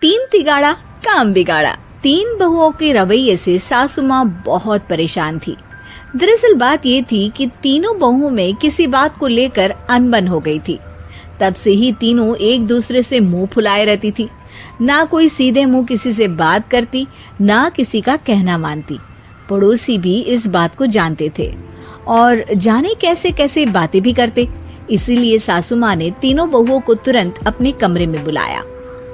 तीन तिगाड़ा काम बिगाड़ा। तीन बहुओं के रवैये से सासू माँ बहुत परेशान थी। दरअसल बात ये थी कि तीनों बहुओं में किसी बात को लेकर अनबन हो गई थी। तब से ही तीनों एक दूसरे से मुंह फुलाए रहती थी। ना कोई सीधे मुंह किसी से बात करती, ना किसी का कहना मानती। पड़ोसी भी इस बात को जानते थे और जाने कैसे कैसे बातें भी करते। इसीलिए सासू माँ ने तीनों बहुओं को तुरंत अपने कमरे में बुलाया।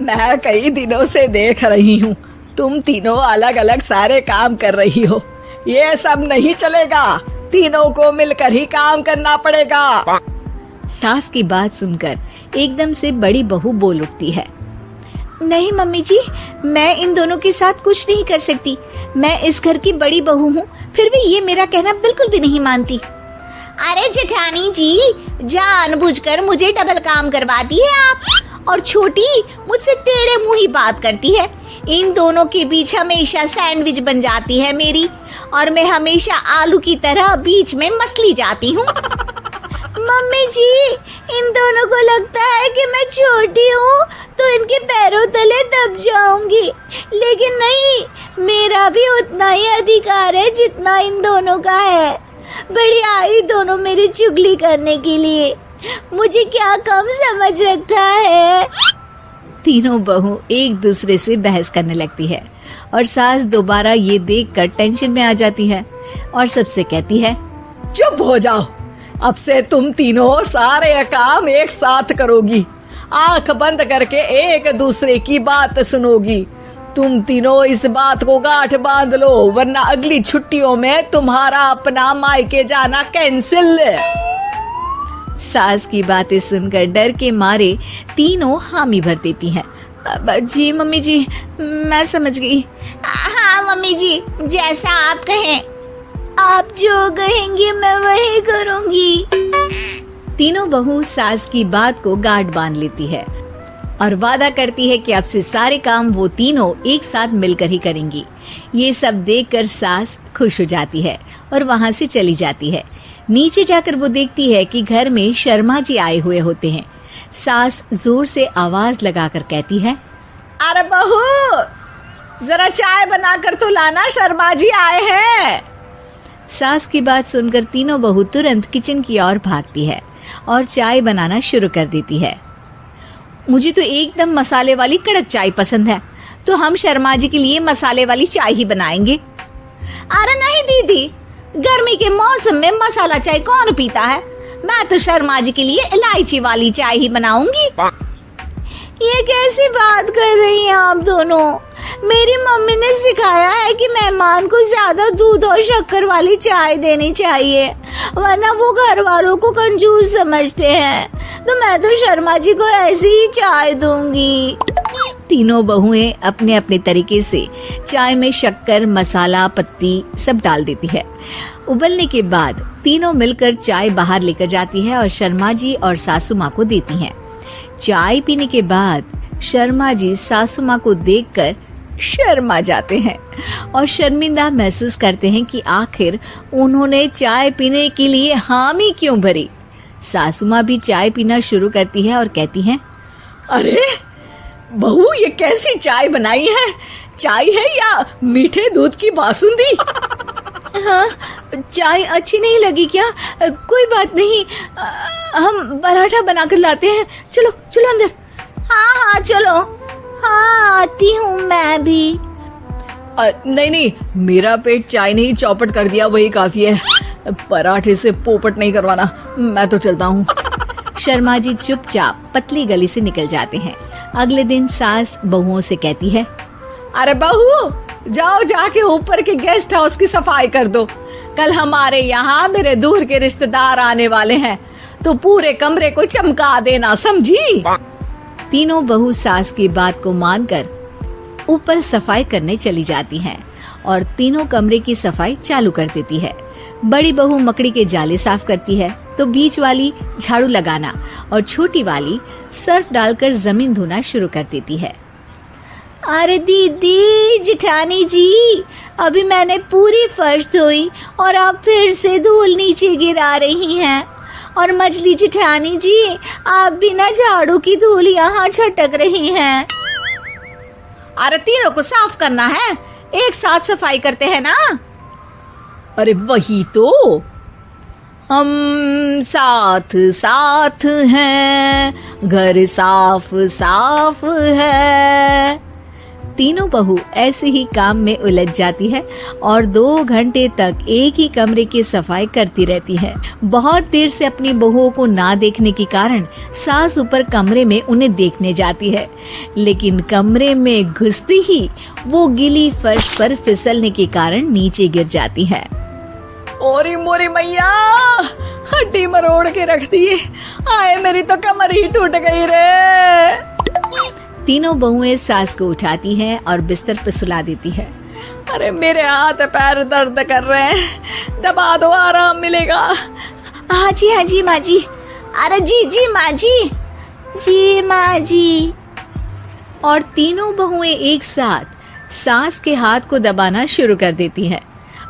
मैं कई दिनों से देख रही हूँ, तुम तीनों अलग अलग सारे काम कर रही हो। ये सब नहीं चलेगा, तीनों को मिलकर ही काम करना पड़ेगा। सास की बात सुनकर एकदम से बड़ी बहू बोल उठती है। नहीं मम्मी जी, मैं इन दोनों के साथ कुछ नहीं कर सकती। मैं इस घर की बड़ी बहू हूँ, फिर भी ये मेरा कहना बिल्कुल भी नहीं मानती। अरे जेठानी जी, जानबूझकर मुझे डबल काम करवाती है आप, और छोटी मुझसे टेढ़े मुंह ही बात करती है। इन दोनों के बीच हमेशा सैंडविच बन जाती है मेरी, और मैं हमेशा आलू की तरह बीच में मसली जाती हूँ। मम्मी जी, इन दोनों को लगता है कि मैं छोटी हूँ तो इनके पैरों तले दब जाऊंगी, लेकिन नहीं, मेरा भी उतना ही अधिकार है जितना इन दोनों का है। बड़ी आई दोनों मेरी चुगली करने के लिए, मुझे क्या कम समझ रखा है। तीनों बहू एक दूसरे से बहस करने लगती है और सास दोबारा ये देखकर टेंशन में आ जाती है और सबसे कहती है, चुप हो जाओ, अब से तुम तीनों सारे काम एक साथ करोगी, आंख बंद करके एक दूसरे की बात सुनोगी। तुम तीनों इस बात को गांठ बांध लो, वरना अगली छुट्टियों में तुम्हारा अपना मायके जाना कैंसिल। सास की बातें सुनकर डर के मारे तीनों हामी भर देती हैं। जी मम्मी जी, मैं समझ गई। हाँ मम्मी जी, जैसा आप कहें, आप जो कहेंगी मैं वही करूंगी। तीनों बहू सास की बात को गांठ बांध लेती है और वादा करती है कि अब से सारे काम वो तीनों एक साथ मिलकर ही करेंगी। ये सब देखकर सास खुश हो जाती है और वहाँ से चली जाती है। नीचे जाकर वो देखती है कि घर में शर्मा जी आए हुए होते हैं। सास जोर से आवाज लगाकर कहती है, अरे बहू, जरा चाय बनाकर तो लाना, शर्मा जी आए हैं। सास की बात सुनकर तीनों बहू तुरंत किचन की ओर भागती है और चाय बनाना शुरू कर देती है। मुझे तो एकदम मसाले वाली कड़क चाय पसंद है, तो हम शर्मा जी के लिए मसाले वाली चाय ही बनाएंगे। अरे नहीं दीदी, गर्मी के मौसम में मसाला चाय कौन पीता है? मैं तो शर्मा जी के लिए इलायची वाली चाय ही बनाऊंगी। ये कैसी बात कर रही हैं आप दोनों? मेरी मम्मी ने सिखाया है कि मेहमान को ज्यादा दूध और शक्कर वाली चाय देनी चाहिए, वरना वो घर वालों को कंजूस समझते हैं। तो मैं तो शर्मा जी को ऐसी ही चाय दूंगी। तीनों बहुएं अपने अपने तरीके से चाय में शक्कर, मसाला, पत्ती सब डाल देती है। उबलने के बाद तीनों मिलकर चाय बाहर लेकर जाती है और शर्मा जी और सासू माँ को देती हैं। चाय पीने के बाद शर्मा जी सासू माँ को देखकर शर्मा जाते हैं और शर्मिंदा महसूस करते हैं कि आखिर उन्होंने चाय पीने के लिए हामी क्यों भरी। सासू माँ भी चाय पीना शुरू करती है और कहती हैं, अरे बहू, ये कैसी चाय बनाई है? चाय है या मीठे दूध की बासुंदी? हाँ, चाय अच्छी नहीं लगी क्या? कोई बात नहीं, हम पराठा बनाकर लाते हैं। चलो चलो अंदर। हाँ चलो, हाँ आती हूँ मैं भी। नहीं नहीं, मेरा पेट चाय नहीं चौपट कर दिया वही काफी है, पराठे से पोपट नहीं करवाना, मैं तो चलता हूँ। शर्मा जी चुपचाप पतली गली से निकल जाते हैं। अगले दिन सास बहुओं से कहती है, अरे बहू, जाओ जाके ऊपर के गेस्ट हाउस की सफाई कर दो। कल हमारे यहाँ मेरे दूर के रिश्तेदार आने वाले हैं, तो पूरे कमरे को चमका देना, समझी? तीनों बहू सास की बात को मानकर ऊपर सफाई करने चली जाती हैं और तीनों कमरे की सफाई चालू कर देती है। बड़ी बहू मकड़ी के जाले साफ करती है, तो बीच वाली झाड़ू लगाना और छोटी वाली सर्फ डालकर जमीन धोना शुरू कर देती है। अरे दीदी, जेठानी जी, अभी मैंने पूरी फर्श धोई और आप फिर से धूल नीचे गिरा रही हैं। और मछली जेठानी जी, आप बिना झाड़ू की धूल यहाँ छटक रही हैं। अरे तीनों को साफ करना है, एक साथ सफाई करते हैं ना। अरे वही तो, हम साथ साथ हैं, घर साफ साफ है। तीनों बहू ऐसे ही काम में उलझ जाती है और 2 घंटे तक एक ही कमरे की सफाई करती रहती है। बहुत देर से अपनी बहुओं को ना देखने के कारण सास ऊपर कमरे में उन्हें देखने जाती है, लेकिन कमरे में घुसती ही वो गीली फर्श पर फिसलने के कारण नीचे गिर जाती है। ओरी मोरी मैया, हड्डी मरोड़ के रख दी। आए मेरी तो कमर ही टूट गई रे। तीनों बहुएं सास को उठाती हैं और बिस्तर पर सुला देती है। अरे मेरे हाथ पैर दर्द कर रहे हैं, दबा दो आराम मिलेगा। हाँ जी माँ जी। अरे जी माँ जी, जी माँ जी। और तीनों बहुएं एक साथ सास के हाथ को दबाना शुरू कर देती हैं।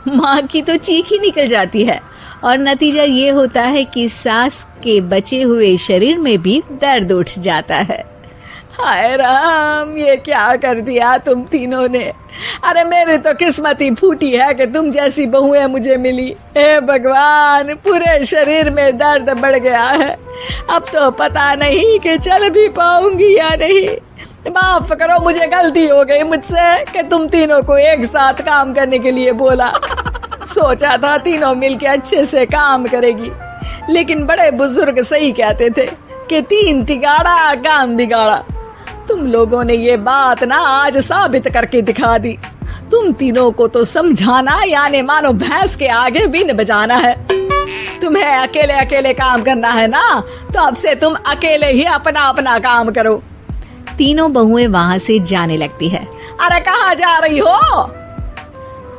माँ की तो चीख ही निकल जाती है और नतीजा ये होता है कि सास के बचे हुए शरीर में भी दर्द उठ जाता है। हाय राम, ये क्या कर दिया तुम तीनों ने। अरे मेरी तो किस्मत ही फूटी है कि तुम जैसी बहुएं मुझे मिली। हे भगवान, पूरे शरीर में दर्द बढ़ गया है। अब तो पता नहीं कि चल भी पाऊंगी या नहीं। माफ करो, मुझे गलती हो गई मुझसे कि तुम तीनों को एक साथ काम करने के लिए बोला। सोचा था तीनों मिलके अच्छे से काम करेगी, लेकिन बड़े बुजुर्ग सही कहते थे कि 3 तिगाड़ा काम बिगाड़ा। तुम लोगों ने ये बात ना आज साबित करके दिखा दी। तुम तीनों को तो समझाना यानी मानो भैंस के आगे बीन बजाना है। तुम्हें अकेले अकेले काम करना है ना, तो अब से तुम अकेले ही अपना अपना काम करो। तीनों बहुएं वहाँ से जाने लगती है। अरे कहाँ जा रही हो?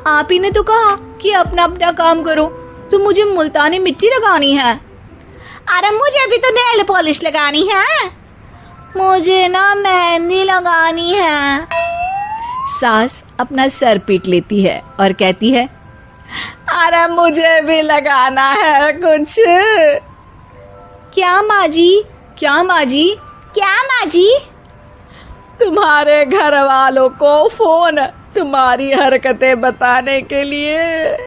आप ही ने तो कहा कि अपना अपना काम करो, तो मुझे मुल्तानी मिट्टी लगानी है। अरे मुझे भी तो नेल पॉलिश लगानी है, मुझे ना मेहंदी लगानी है। सास अपना सर पीट लेती है और कहती है, अरे मुझे भी लगाना है कुछ। क्या माँ जी? क्या माँ जी? क्या माँ जी? तुम्हारे घर वालों को फोन तुम्हारी हरकतें बताने के लिए।